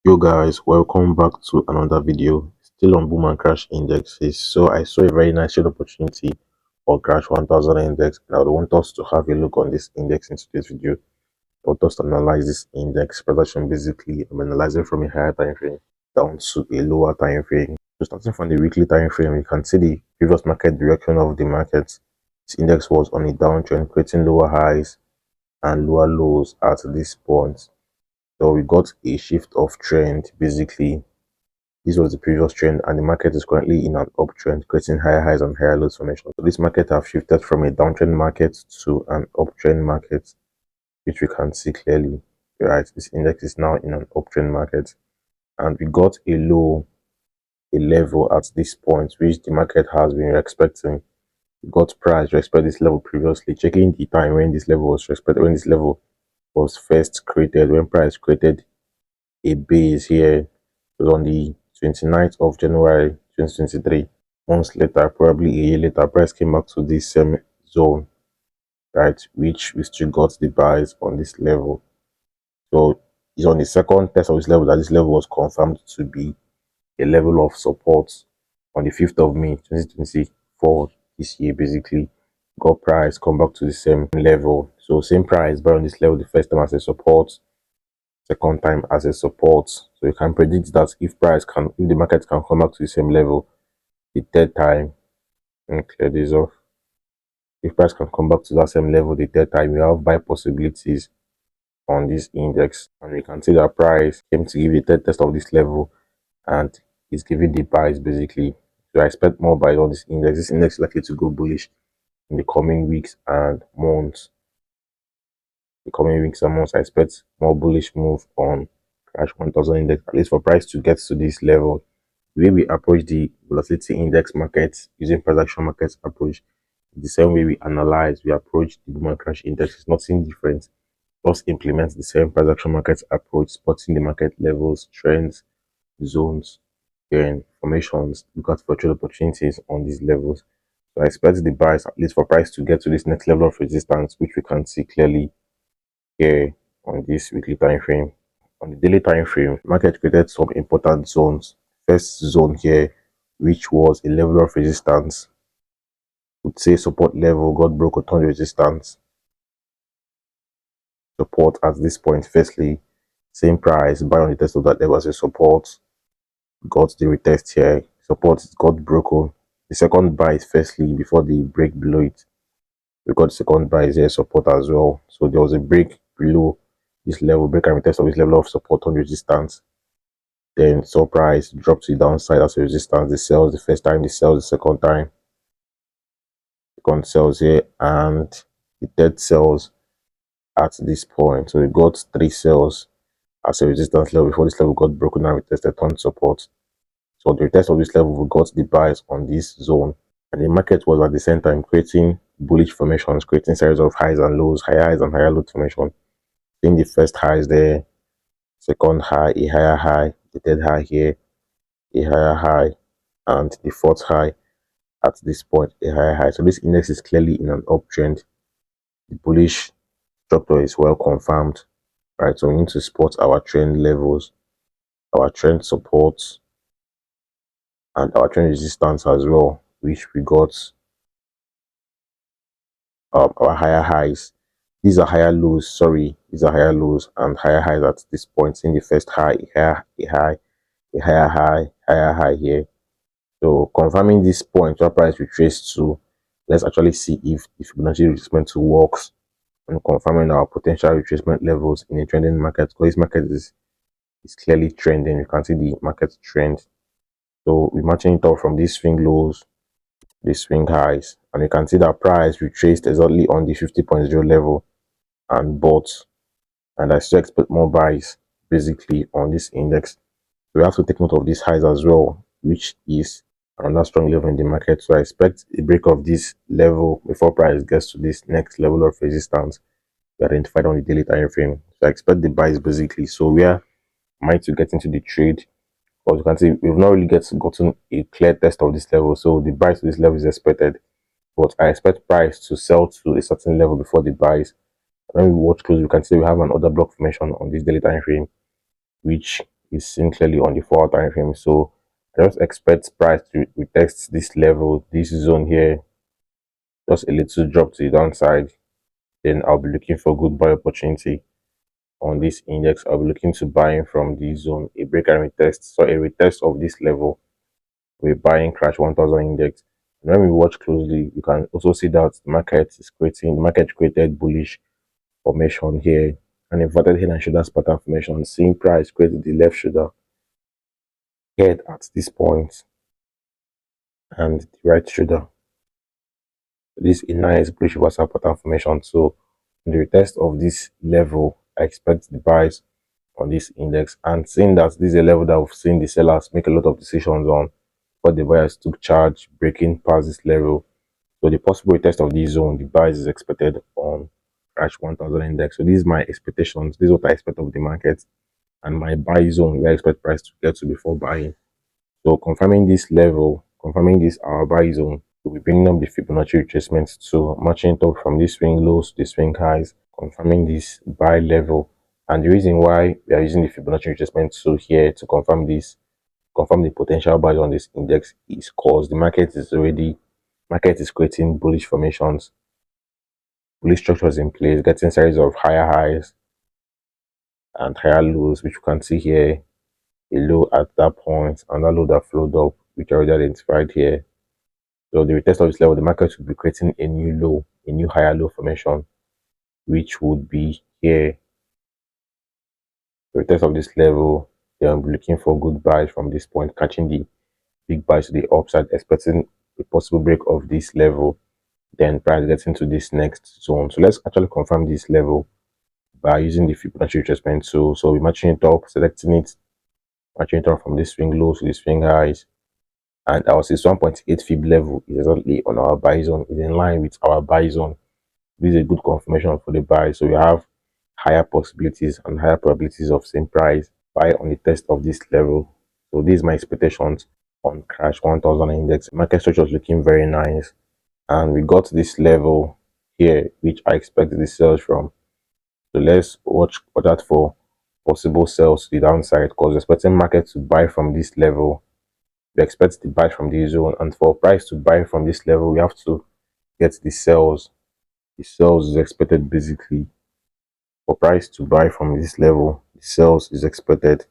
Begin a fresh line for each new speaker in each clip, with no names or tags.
Yo guys, welcome back to another video. Still on boom and crash indexes. So I saw a very nice trade opportunity for crash 1000 index, and I would want us to have a look on this index in today's video. I want us to analyze this index production. Basically, I'm analyzing from a higher time frame down to a lower time frame. So starting from the weekly time frame, you can see the previous market direction of the market. This index was on a downtrend, creating lower highs and lower lows at this point. So we got a shift of trend. Basically, this was the previous trend, and the market is currently in an uptrend, creating higher highs and higher lows formation. So this market have shifted from a downtrend market to an uptrend market, which we can see clearly. Right, this index is now in an uptrend market, and we got a low, a level at this point, which the market has been expecting. We got price to expect this level previously. Checking the time when this level was expected, when this level was first created, when price created a base here. It was on the 29th of January 2023. Months later, probably a year later, price came back to this same zone, right, which we still got the buys on this level. So it's on the second test of this level that this level was confirmed to be a level of support on the 5th of May 2024 this year. Basically, got price come back to the same level. So same price, but on this level the first time as a support, second time as a support. So you can predict that if the market can come back to the same level the third time, and clear this off. If price can come back to that same level the third time, you have buy possibilities on this index, and we can see that price came to give a third test of this level and is giving the buys basically. So I expect more buys on this index. This index is likely to go bullish in the coming weeks and months. I expect more bullish move on crash 1000 index, at least for price to get to this level. The way we approach the volatility index market using price action markets approach, the same way we approach the boom and crash index. Is nothing different. Just implement the same price action markets approach, spotting the market levels, trends, zones, and formations. Look out for trade opportunities on these levels. So I expect the buys, at least for price to get to this next level of resistance, which we can see clearly here on this weekly time frame. On the daily time frame, market created some important zones. First zone here, which was a level of resistance, would say support level, got broke, returned resistance. Support at this point, firstly, same price, buy on the test of that level as a support, got the retest here. Support got broken. The second buy is firstly before the break below it. We got the second buy is here, support as well. So there was a break below this level, break and retest of this level of support on resistance. Then saw price drop to the downside as a resistance. The sells the first time, the sells the second time. Second sells here, and the third sells at this point. So we got three sells as a resistance level before this level got broken and retested on support. So the retest of this level, we got the buys on this zone, and the market was at the same time creating bullish formations, creating series of highs and lows, higher highs and higher low formation. In the first highs there, second high, a higher high, the third high here, a higher high, and the fourth high at this point, a higher high. So this index is clearly in an uptrend. The bullish structure is well confirmed, right? So we need to spot our trend levels, our trend supports, and our trend resistance as well, which we got our higher highs. These are higher lows, these are higher lows and higher highs at this point. In the first high, a higher high, higher high here. So confirming this point where price retraced to, let's actually see if the Fibonacci retracement tool works, and confirming our potential retracement levels in a trending market. Because this market is clearly trending. You can see the market trend. So we're matching it up from these swing lows, these swing highs, and you can see that price retraced exactly on the 50.0 level and bought, and I still expect more buys basically on this index. We have to take note of these highs as well, which is another strong level in the market. So I expect a break of this level before price gets to this next level of resistance we identified on the daily time frame. So I expect the buys basically. So we are might to get into the trade, because you can see we've not really gotten a clear test of this level. So the buys to this level is expected, but I expect price to sell to a certain level before the buys. When we watch close, we can see we have an order block formation on this daily time frame, which is seen clearly on the 4-hour time frame. So I just expect price to retest this level, this zone here, just a little drop to the downside. Then I'll be looking for good buy opportunity on this index. I'll be looking to buy in from this zone, a break and retest. So a retest of this level, we're buying crash 1000 index. And when we watch closely, you can also see that the market created bullish formation here, and inverted head and shoulders pattern formation. Seeing price created the left shoulder head at this point and the right shoulder. This is a nice bullish reversal pattern formation. So in the retest of this level, I expect the buys on this index, and seeing that this is a level that we've seen the sellers make a lot of decisions on, but the buyers took charge, breaking past this level. So the possible retest of this zone, the buys is expected on crash 1000 index. So these is my expectations. This is what I expect of the market, and my buy zone where I expect price to get to before buying. So confirming this level, confirming this our buy zone, we'll be bringing up the Fibonacci retracement to matching it up from this swing lows to the swing highs, confirming this buy level. And the reason why we are using the Fibonacci retracement tool here to confirm this, confirm the potential buys on this index, is because the market is creating bullish formations, bullish structures in place, getting series of higher highs and higher lows, which you can see here. A low at that point and a low that flowed up, which I already identified here. So the retest of this level, the market will be creating a new low, a new higher low formation, which would be here. The retest of this level, I'm looking for good buys from this point, catching the big buys to the upside, expecting a possible break of this level, then price getting to this next zone. So let's actually confirm this level by using the Fibonacci retracement tool. So we're matching it up, selecting it, matching it up from this swing low to the swing highs, and our 1.8 fib level is exactly on our buy zone, is in line with our buy zone. This is a good confirmation for the buy. So we have higher possibilities and higher probabilities of same price buy on the test of this level. So these are my expectations on crash 1000 index. Market structure is looking very nice, and we got this level here, which I expect the sales from. So let's watch out for possible sales to the downside, because we're expecting market to buy from this level. We expect to buy from this zone, and for price to buy from this level, we have to get the sales. The sales is expected basically for price to buy from this level. The sales is expected.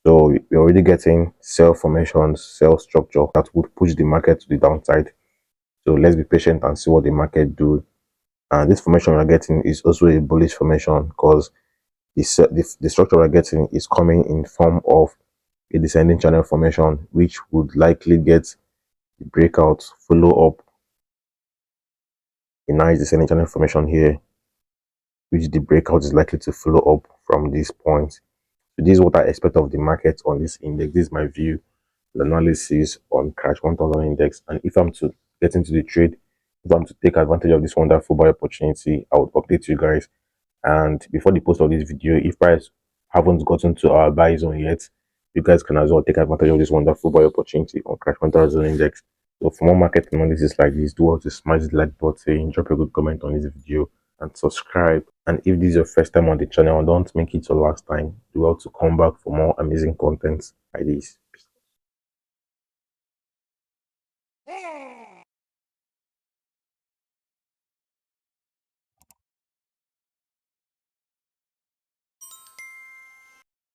So we're already getting sell formations, sell structure that would push the market to the downside. So let's be patient and see what the market do. And this formation we're getting is also a bullish formation, because the structure we're getting is coming in form of a descending channel formation, which would likely get the breakout, follow up a nice descending channel formation here, which the breakout is likely to follow up from this point. So this is what I expect of the market on this index. This is my view, the analysis on crash 1000 index. And if I'm to get into the trade, if I'm to take advantage of this wonderful buy opportunity, I would update you guys. And before the post of this video, if price haven't gotten to our buy zone yet, you guys can as well take advantage of this wonderful buy opportunity on crash 1000 index. So for more market analysis like this, do want to smash the like button, drop a good comment on this video, and subscribe. And if this is your first time on the channel, don't make it your last time. Do well to come back for more amazing content like this.